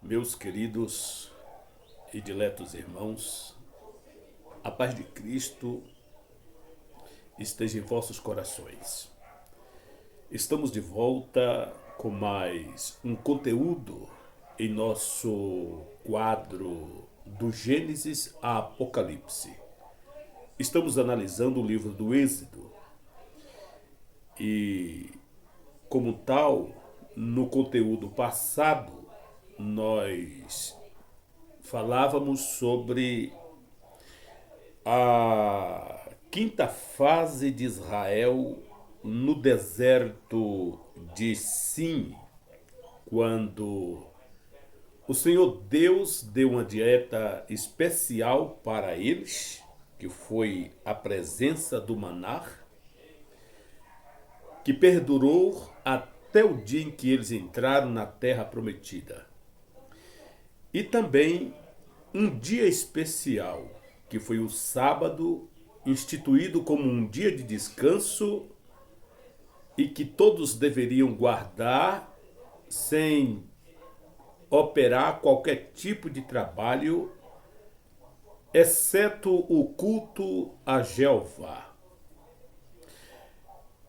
Meus queridos e diletos irmãos, a paz de Cristo esteja em vossos corações. Estamos de volta com mais um conteúdo em nosso quadro do Gênesis a Apocalipse. Estamos analisando o livro do Êxodo e, como tal, no conteúdo passado, nós falávamos sobre a quinta fase de Israel no deserto de Sim, quando o Senhor Deus deu uma dieta especial para eles, que foi a presença do maná, que perdurou até o dia em que eles entraram na terra prometida. E também um dia especial, que foi o sábado, instituído como um dia de descanso e que todos deveriam guardar sem operar qualquer tipo de trabalho, exceto o culto a Jeová.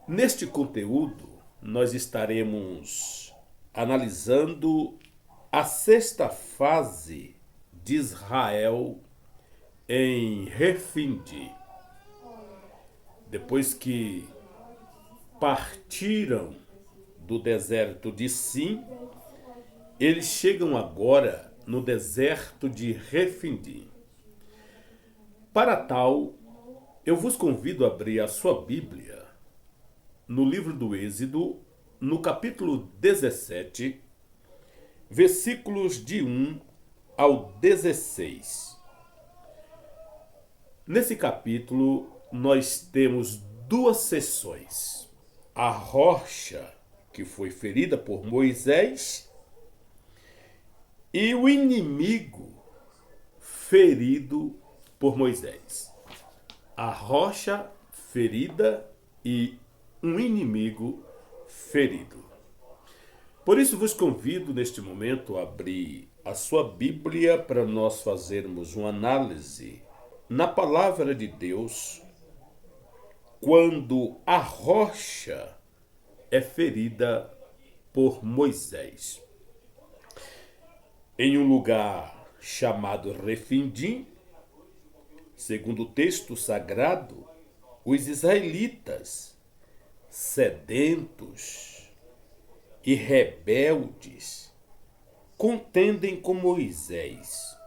Neste conteúdo, nós estaremos analisando a sexta fase de Israel em Refindi. Depois que partiram do deserto de Sim, eles chegam agora no deserto de Refindi. Para tal, eu vos convido a abrir a sua Bíblia no livro do Êxodo, no capítulo 17, versículos de 1 ao 16. Nesse capítulo, nós temos duas seções. A rocha, que foi ferida por Moisés, e o inimigo ferido por Moisés. A rocha ferida e um inimigo ferido. Por isso vos convido neste momento a abrir a sua Bíblia para nós fazermos uma análise na palavra de Deus quando a rocha é ferida por Moisés. Em um lugar chamado Refindim, segundo o texto sagrado, os israelitas, sedentos e rebeldes, contendem com Moisés.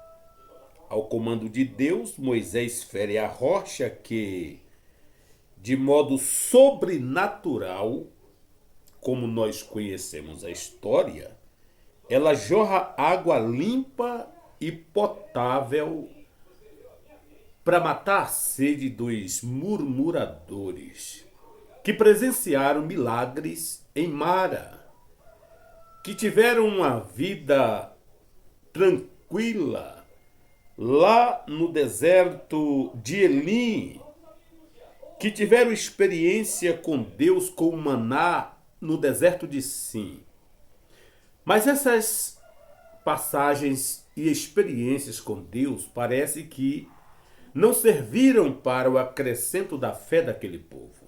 Ao comando de Deus, Moisés fere a rocha que, de modo sobrenatural, como nós conhecemos a história, ela jorra água limpa e potável para matar a sede dos murmuradores, que presenciaram milagres em Mara, que tiveram uma vida tranquila lá no deserto de Elim, que tiveram experiência com Deus com o maná no deserto de Sim. Mas essas passagens e experiências com Deus parece que não serviram para o acrescento da fé daquele povo.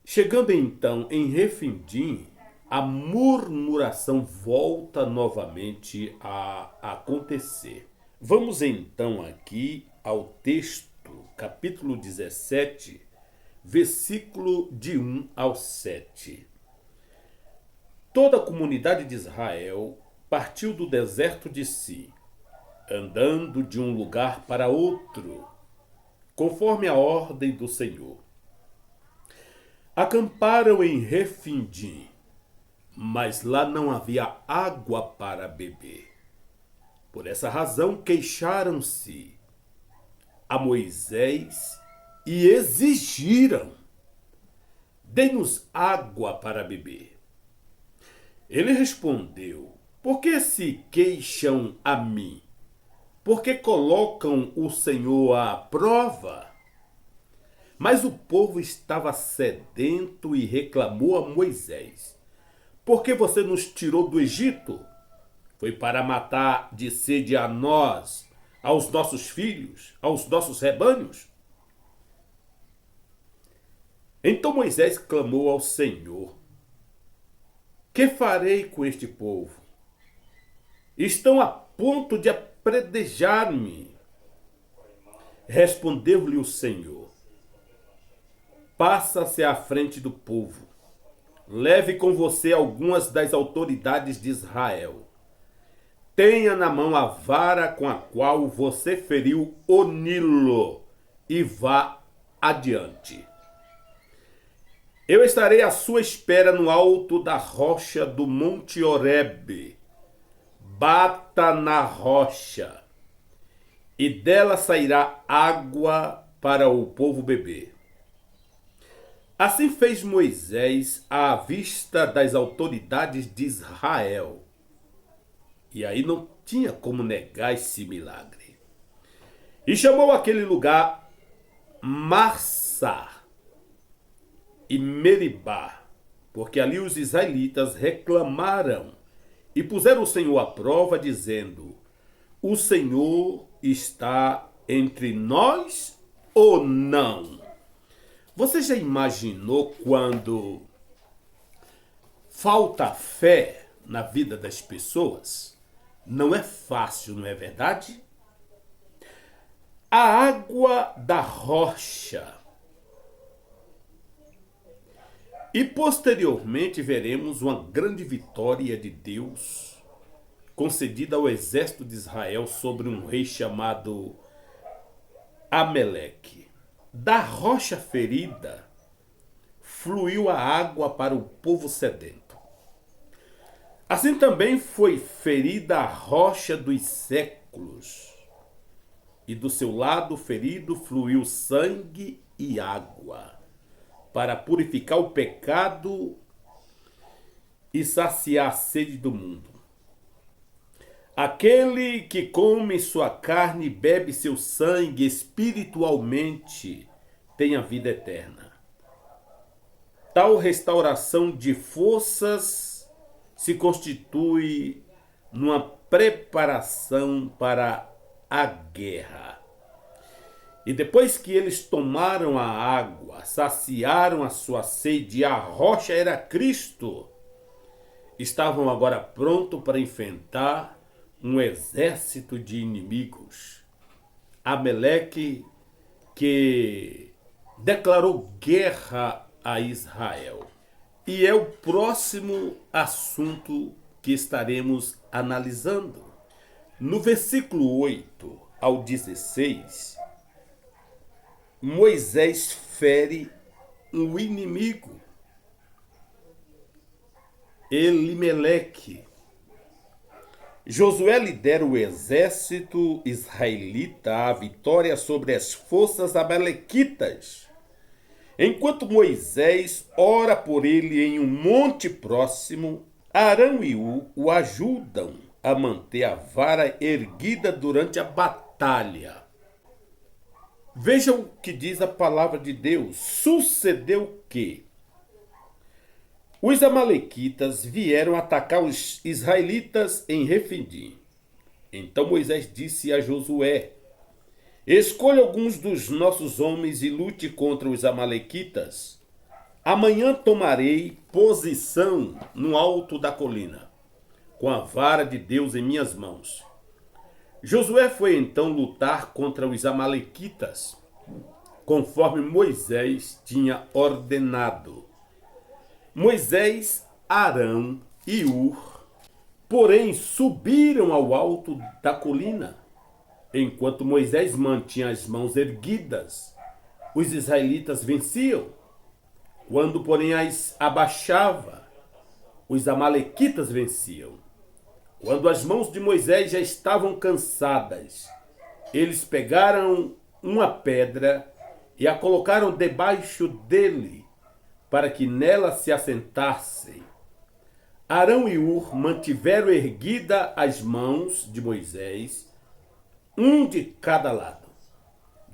Chegando então em Refindim, a murmuração volta novamente a acontecer. Vamos então aqui ao texto, capítulo 17, versículo de 1 ao 7. Toda a comunidade de Israel partiu do deserto de Si, andando de um lugar para outro, conforme a ordem do Senhor. Acamparam em Refindim, mas lá não havia água para beber. Por essa razão queixaram-se a Moisés e exigiram: dê-nos água para beber. Ele respondeu: por que se queixam a mim? Por que colocam o Senhor à prova? Mas o povo estava sedento e reclamou a Moisés: por que você nos tirou do Egito? Foi para matar de sede a nós, aos nossos filhos, aos nossos rebanhos? Então Moisés clamou ao Senhor: que farei com este povo? Estão a ponto de apredejar-me. Respondeu-lhe o Senhor: passa-se à frente do povo. Leve com você algumas das autoridades de Israel. Tenha na mão a vara com a qual você feriu o Nilo e vá adiante. Eu estarei à sua espera no alto da rocha do Monte Horebe. Bata na rocha, e dela sairá água para o povo beber. Assim fez Moisés à vista das autoridades de Israel. E aí não tinha como negar esse milagre. E chamou aquele lugar Massá e Meribá, porque ali os israelitas reclamaram e puseram o Senhor à prova, dizendo: o Senhor está entre nós ou não? Você já imaginou quando falta fé na vida das pessoas? Não é fácil, não é verdade? A água da rocha. E posteriormente veremos uma grande vitória de Deus concedida ao exército de Israel sobre um rei chamado Ameleque. Da rocha ferida fluiu a água para o povo sedento. Assim também foi ferida a rocha dos séculos, e do seu lado ferido fluiu sangue e água, para purificar o pecado e saciar a sede do mundo. Aquele que come sua carne e bebe seu sangue espiritualmente tem a vida eterna. Tal restauração de forças se constitui numa preparação para a guerra. E depois que eles tomaram a água, saciaram a sua sede, e a rocha era Cristo, estavam agora prontos para enfrentar um exército de inimigos. Ameleque, que declarou guerra a Israel. E é o próximo assunto que estaremos analisando. No versículo 8 ao 16, Moisés fere um inimigo, Elimeleque. Josué lidera o exército israelita à vitória sobre as forças amalequitas, enquanto Moisés ora por ele em um monte próximo. Arão e Ur o ajudam a manter a vara erguida durante a batalha. Vejam o que diz a palavra de Deus. Sucedeu que os amalequitas vieram atacar os israelitas em Refidim. Então Moisés disse a Josué: escolha alguns dos nossos homens e lute contra os amalequitas. Amanhã tomarei posição no alto da colina, com a vara de Deus em minhas mãos. Josué foi então lutar contra os amalequitas, conforme Moisés tinha ordenado. Moisés, Arão e Ur, porém, subiram ao alto da colina. Enquanto Moisés mantinha as mãos erguidas, os israelitas venciam. Quando, porém, as abaixava, os amalequitas venciam. Quando as mãos de Moisés já estavam cansadas, eles pegaram uma pedra e a colocaram debaixo dele, para que nela se assentassem. Arão e Ur mantiveram erguidas as mãos de Moisés, um de cada lado,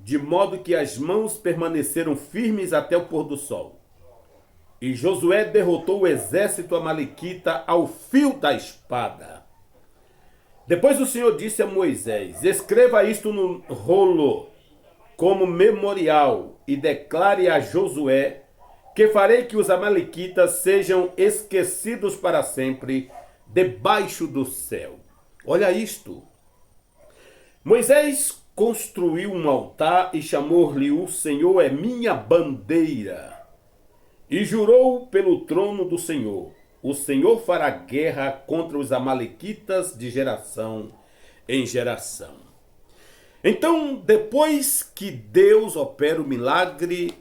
de modo que as mãos permaneceram firmes até o pôr do sol. E Josué derrotou o exército amalequita ao fio da espada. Depois o Senhor disse a Moisés: escreva isto no rolo como memorial e declare a Josué que farei que os amalequitas sejam esquecidos para sempre debaixo do céu. Olha isto. Moisés construiu um altar e chamou-lhe: o Senhor é minha bandeira. E jurou pelo trono do Senhor: o Senhor fará guerra contra os amalequitas de geração em geração. Então, depois que Deus opera o milagre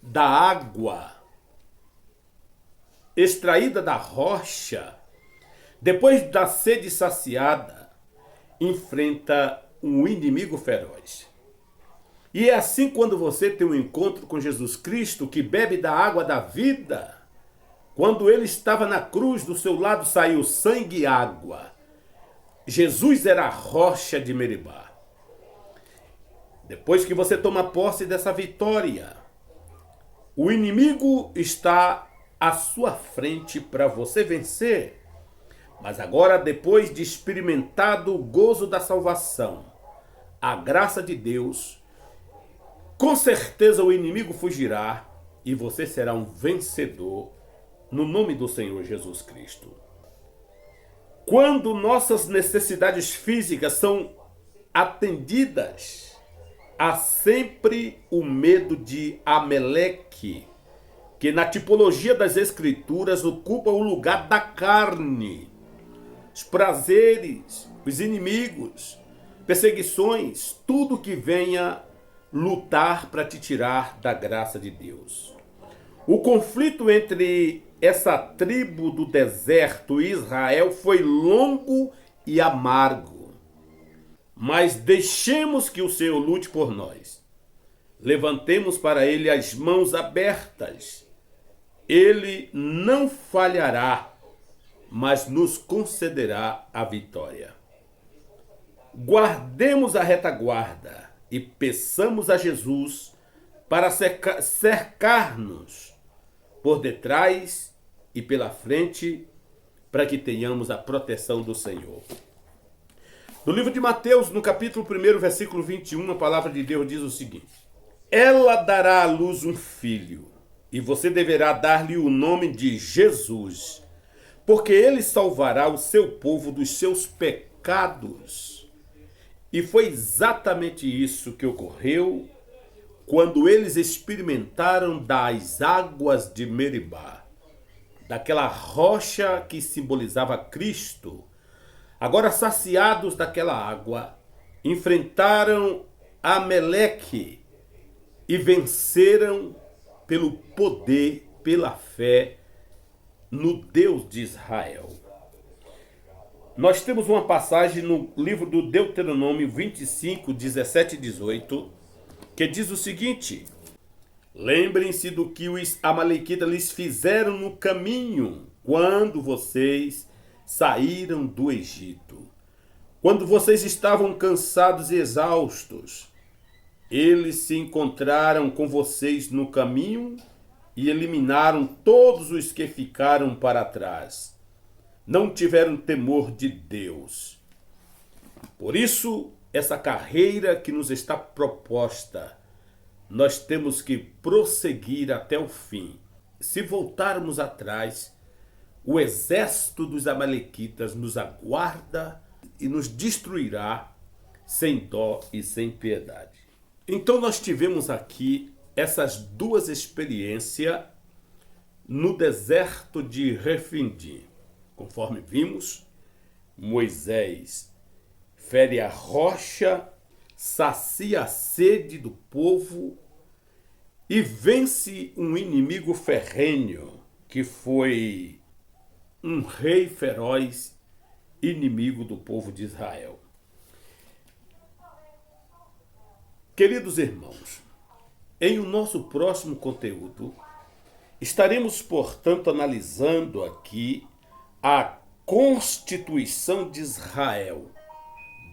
da água extraída da rocha, depois da sede saciada, enfrenta um inimigo feroz. E é assim quando você tem um encontro com Jesus Cristo, que bebe da água da vida. Quando ele estava na cruz, do seu lado saiu sangue e água. Jesus era a rocha de Meribá. Depois que você toma posse dessa vitória, o inimigo está à sua frente para você vencer. Mas agora, depois de experimentado o gozo da salvação, a graça de Deus, com certeza o inimigo fugirá e você será um vencedor no nome do Senhor Jesus Cristo. Quando nossas necessidades físicas são atendidas, há sempre o medo de Amaleque, que na tipologia das Escrituras ocupa o lugar da carne. Os prazeres, os inimigos, perseguições, tudo que venha lutar para te tirar da graça de Deus. O conflito entre essa tribo do deserto e Israel foi longo e amargo. Mas deixemos que o Senhor lute por nós. Levantemos para ele as mãos abertas. Ele não falhará, mas nos concederá a vitória. Guardemos a retaguarda e peçamos a Jesus para cercar-nos por detrás e pela frente, para que tenhamos a proteção do Senhor. No livro de Mateus, no capítulo 1, versículo 21, a palavra de Deus diz o seguinte: ela dará à luz um filho, e você deverá dar-lhe o nome de Jesus, porque ele salvará o seu povo dos seus pecados. E foi exatamente isso que ocorreu quando eles experimentaram das águas de Meribá, daquela rocha que simbolizava Cristo. Agora, saciados daquela água, enfrentaram Amaleque e venceram pelo poder, pela fé no Deus de Israel. Nós temos uma passagem no livro do Deuteronômio 25, 17 e 18, que diz o seguinte: lembrem-se do que os amalequitas lhes fizeram no caminho quando vocês saíram do Egito. Quando vocês estavam cansados e exaustos, eles se encontraram com vocês no caminho e eliminaram todos os que ficaram para trás. Não tiveram temor de Deus. Por isso, essa carreira que nos está proposta, nós temos que prosseguir até o fim. Se voltarmos atrás, o exército dos amalequitas nos aguarda e nos destruirá sem dó e sem piedade. Então nós tivemos aqui essas duas experiências no deserto de Refidim. Conforme vimos, Moisés fere a rocha, sacia a sede do povo e vence um inimigo ferrenho, que foi um rei feroz, inimigo do povo de Israel. Queridos irmãos, em o nosso próximo conteúdo, estaremos, portanto, analisando aqui a Constituição de Israel.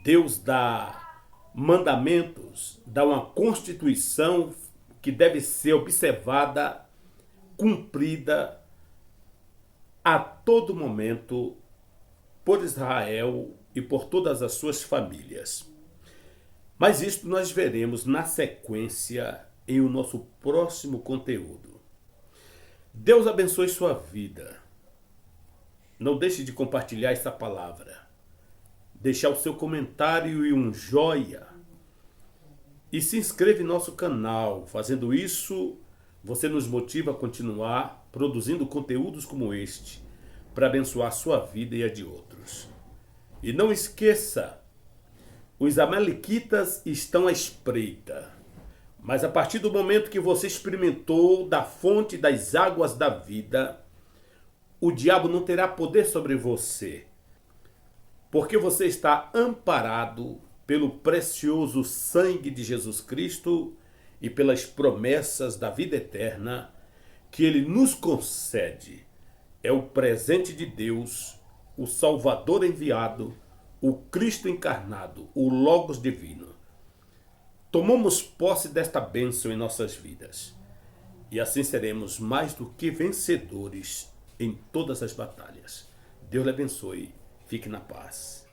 Deus dá mandamentos, dá uma Constituição que deve ser observada, cumprida a todo momento por Israel e por todas as suas famílias. Mas isto nós veremos na sequência em o nosso próximo conteúdo. Deus abençoe sua vida. Não deixe de compartilhar essa palavra. Deixar o seu comentário e um joia. E se inscreva em nosso canal. Fazendo isso, você nos motiva a continuar produzindo conteúdos como este, para abençoar a sua vida e a de outros. E não esqueça, os amalequitas estão à espreita. Mas a partir do momento que você experimentou da fonte das águas da vida, o diabo não terá poder sobre você, porque você está amparado pelo precioso sangue de Jesus Cristo e pelas promessas da vida eterna que Ele nos concede. É o presente de Deus, o Salvador enviado, o Cristo encarnado, o Logos divino. Tomamos posse desta bênção em nossas vidas e assim seremos mais do que vencedores em todas as batalhas. Deus lhe abençoe. Fique na paz.